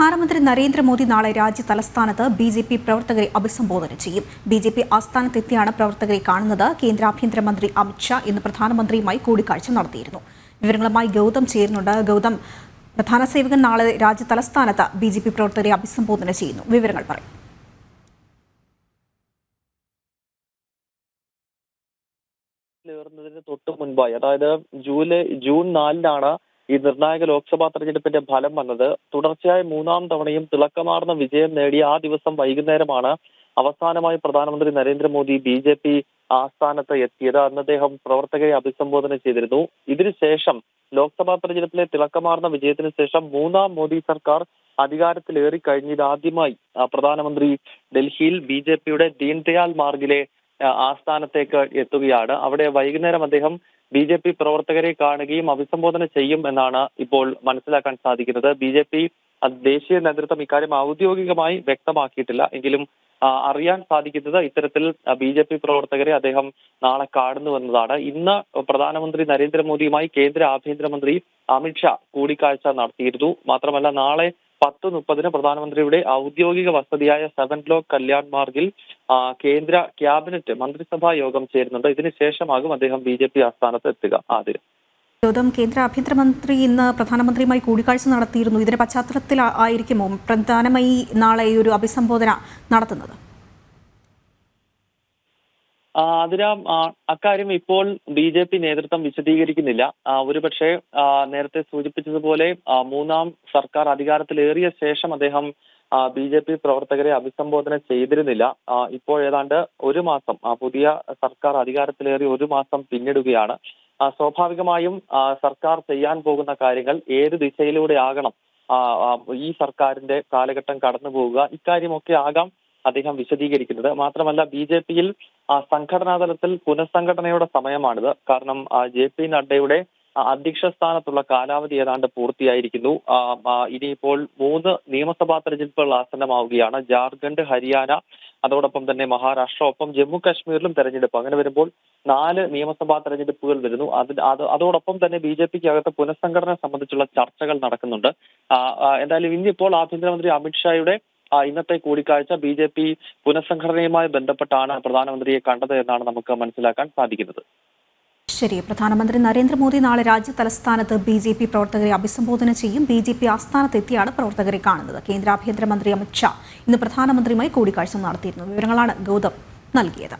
പ്രധാനമന്ത്രി നരേന്ദ്രമോദി നാളെ രാജ്യ തലസ്ഥാനത്ത് ബിജെപി പ്രവർത്തകരെ അഭിസംബോധന ചെയ്യും. ബിജെപി ആസ്ഥാനത്തെത്തിയാണ് പ്രവർത്തകരെ കാണുന്നത്. കേന്ദ്ര ആഭ്യന്തരമന്ത്രി അമിത്ഷാ ഇന്ന് പ്രധാനമന്ത്രിയുമായി കൂടിക്കാഴ്ച നടത്തിയിരുന്നു. വിവരങ്ങളുമായി ഗൗതം ചേരുന്നുണ്ട്. ഗൗതം, പ്രധാന സേവകൻ നാളെ രാജ്യ തലസ്ഥാനത്ത് ബിജെപി പ്രവർത്തകരെ അഭിസംബോധന ചെയ്യുന്നു. വിവരങ്ങൾ പറയും. തൊട്ടു മുൻപായി, അതായത് ജൂൺ 4-നാണ് ഈ നിർണായക ലോക്സഭാ തെരഞ്ഞെടുപ്പിന്റെ ഫലം വന്നത്. തുടർച്ചയായ മൂന്നാം തവണയും തിളക്കമാർന്ന വിജയം നേടിയ ആ ദിവസം വൈകുന്നേരമാണ് അവസാനമായി പ്രധാനമന്ത്രി നരേന്ദ്രമോദി BJP ആസ്ഥാനത്ത് എത്തിയത്. അന്ന് അദ്ദേഹം പ്രവർത്തകരെ അഭിസംബോധന ചെയ്തിരുന്നു. ഇതിനുശേഷം ലോക്സഭാ തെരഞ്ഞെടുപ്പിലെ തിളക്കമാർന്ന വിജയത്തിന് ശേഷം മൂന്നാം മോദി സർക്കാർ അധികാരത്തിലേറി കഴിഞ്ഞിതാദ്യമായി പ്രധാനമന്ത്രി ഡൽഹിയിൽ BJPയുടെ ദീൻദയാൽ മാർഗിലെ ആസ്ഥാനത്തേക്ക് എത്തുകയാണ്. അവിടെ വൈകുന്നേരം അദ്ദേഹം BJP പ്രവർത്തകരെ കാണുകയും അഭിസംബോധന ചെയ്യും എന്നാണ് ഇപ്പോൾ മനസ്സിലാക്കാൻ സാധിക്കുന്നത്. BJP ദേശീയ നേതൃത്വം ഇക്കാര്യം ഔദ്യോഗികമായി വ്യക്തമാക്കിയിട്ടില്ല. എങ്കിലും അറിയാൻ സാധിക്കുന്നത് ഇത്തരത്തിൽ BJP പ്രവർത്തകരെ അദ്ദേഹം നാളെ കാണുന്നുവെന്നതാണ്. ഇന്ന് പ്രധാനമന്ത്രി നരേന്ദ്രമോദിയുമായി കേന്ദ്ര ആഭ്യന്തരമന്ത്രി അമിത്ഷാ കൂടിക്കാഴ്ച നടത്തിയിരുന്നു. മാത്രമല്ല നാളെ 10:30 പ്രധാനമന്ത്രിയുടെ ഔദ്യോഗിക വസതിയായ 7 ബ്ലോക്ക് കല്യാൺ മാർഗിൽ കേന്ദ്ര ക്യാബിനറ്റ് മന്ത്രിസഭാ യോഗം ചേരുന്നുണ്ട്. ഇതിനുശേഷമാകും അദ്ദേഹം BJP ആസ്ഥാനത്ത് എത്തുക. ഗൗതം, കേന്ദ്ര ആഭ്യന്തരമന്ത്രി ഇന്ന് പ്രധാനമന്ത്രിയുമായി കൂടിക്കാഴ്ച നടത്തിയിരുന്നു. ഇതിന്റെ പശ്ചാത്തലത്തിൽ ആയിരിക്കുമോ പ്രധാനമായി നാളെ ഈ ഒരു അഭിസംബോധന നടത്തുന്നത്? അക്കാര്യം ഇപ്പോൾ BJP നേതൃത്വം വിശദീകരിക്കുന്നില്ല. ഒരുപക്ഷെ നേരത്തെ സൂചിപ്പിച്ചതുപോലെ മൂന്നാം സർക്കാർ അധികാരത്തിലേറിയ ശേഷം അദ്ദേഹം BJP പ്രവർത്തകരെ അഭിസംബോധന ചെയ്തിരുന്നില്ല. ഇപ്പോൾ ഏതാണ്ട് ഒരു മാസം പുതിയ സർക്കാർ അധികാരത്തിലേറി ഒരു മാസം പിന്നിടുകയാണ്. സ്വാഭാവികമായും സർക്കാർ ചെയ്യാൻ പോകുന്ന കാര്യങ്ങൾ ഏത് ദിശയിലൂടെ ആകണം ഈ സർക്കാരിന്റെ കാലഘട്ടം കടന്നു പോവുക, ഇക്കാര്യമൊക്കെ ആകാം അദ്ദേഹം വിശദീകരിക്കുന്നത്. മാത്രമല്ല BJPയിൽ സംഘടനാ തലത്തിൽ പുനഃസംഘടനയുടെ സമയമാണിത്. കാരണം JP നഡ്ഡയുടെ അധ്യക്ഷ സ്ഥാനത്തുള്ള കാലാവധി ഏതാണ്ട് പൂർത്തിയായിരിക്കുന്നു. ഇനിയിപ്പോൾ 3 നിയമസഭാ തെരഞ്ഞെടുപ്പുകൾ ആസന്നമാവുകയാണ്. ജാർഖണ്ഡ്, ഹരിയാന, അതോടൊപ്പം തന്നെ മഹാരാഷ്ട്ര, ഒപ്പം ജമ്മു കാശ്മീരിലും തെരഞ്ഞെടുപ്പ്. അങ്ങനെ വരുമ്പോൾ 4 നിയമസഭാ തെരഞ്ഞെടുപ്പുകൾ വരുന്നു. അതോടൊപ്പം തന്നെ BJPക്ക് അകത്ത് പുനഃസംഘടന സംബന്ധിച്ചുള്ള ചർച്ചകൾ നടക്കുന്നുണ്ട്. എന്തായാലും ഇന്നിപ്പോൾ ആഭ്യന്തരമന്ത്രി അമിത്ഷായുടെ ഇന്നത്തെ കൂടിക്കാഴ്ച BJP പുനഃസംഘടനയുമായി ബന്ധപ്പെട്ടാണ് പ്രധാനമന്ത്രിയെ കണ്ടത് എന്നാണ് നമുക്ക് മനസ്സിലാക്കാൻ സാധിക്കുന്നത്. ശരി, പ്രധാനമന്ത്രി നരേന്ദ്രമോദി നാളെ രാജ്യ തലസ്ഥാനത്ത് BJP പ്രവർത്തകരെ അഭിസംബോധന ചെയ്യും. BJP ആസ്ഥാനത്തെത്തിയാണ് പ്രവർത്തകരെ കാണുന്നത്. കേന്ദ്ര ആഭ്യന്തരമന്ത്രി അമിത്ഷാ ഇന്ന് പ്രധാനമന്ത്രിയുമായി കൂടിക്കാഴ്ച നടത്തിയിരുന്നു. വിവരങ്ങളാണ് ഗൗതം നൽകിയത്.